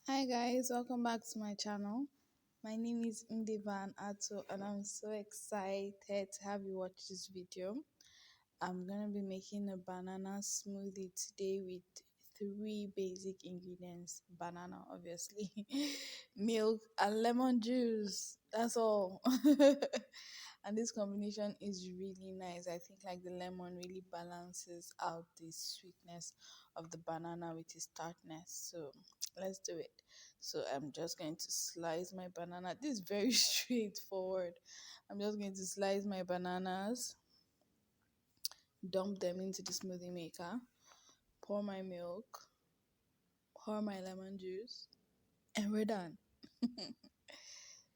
Hi guys, welcome back to my channel. My name is Mdevaan and I'm so excited to have you watch this video. I'm gonna be making a banana smoothie today with three basic ingredients: banana, obviously, milk, and lemon juice. That's all. And this combination is really nice. I think like the lemon really balances out the sweetness of the banana with its tartness. So let's do it. So I'm just going to slice my banana. This is very straightforward. I'm just going to slice my bananas, dump them into the smoothie maker, pour my milk, pour my lemon juice, and we're done.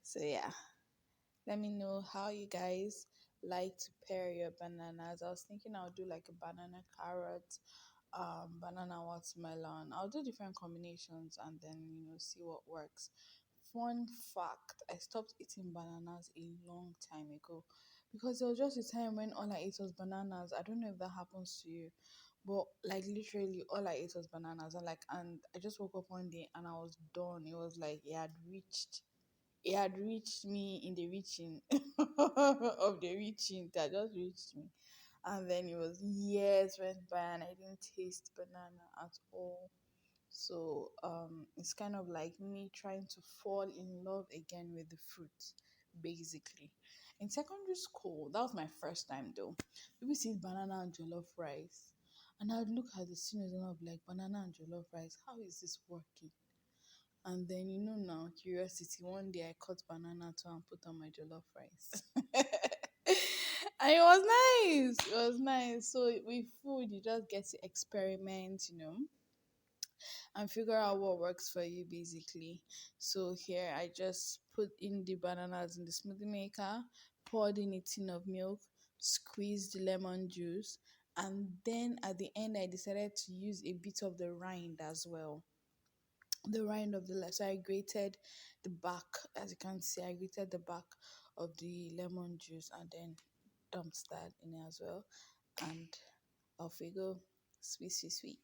So yeah, let me know how you guys like to pair your bananas. I was thinking I'll do like a banana carrot, banana watermelon. I'll do different combinations and then see what works. Fun fact: I stopped eating bananas a long time ago because there was just a time when all I ate was bananas. I don't know if that happens to you, but like literally all I ate was bananas. And I just woke up one day and I was done. It was like it had reached me in the reaching of the reaching that just reached me. And then it was years went by and I didn't taste banana at all. So it's kind of like me trying to fall in love again with the fruit, basically. In secondary school, that was my first time though. People see banana and jollof rice. And I'd look at the seniors and I'd be like, banana and jollof rice, how is this working? And then now, curiosity. One day I cut banana too and put on my jollof rice. And it was nice. It was nice. So with food, you just get to experiment, and figure out what works for you basically. So here I just put in the bananas in the smoothie maker, poured in a tin of milk, squeezed the lemon juice, and then at the end I decided to use a bit of the rind as well, the rind of the so I grated the back. As you can see, I grated the back of the lemon juice and then dumped that in it as well, and off we go. Sweet, sweet, sweet.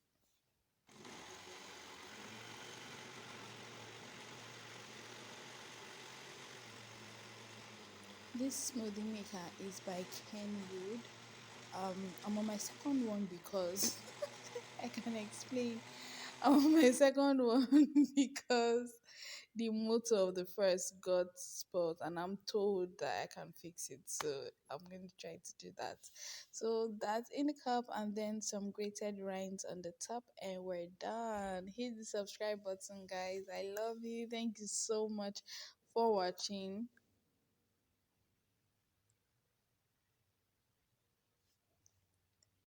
This smoothie maker is by Kenwood. I'm on my second one because I can explain. I'm on my second one because the motor of the first got spoiled, and I'm told that I can fix it. So I'm going to try to do that. So that's in the cup, and then some grated rinds on the top, and we're done. Hit the subscribe button, guys. I love you. Thank you so much for watching.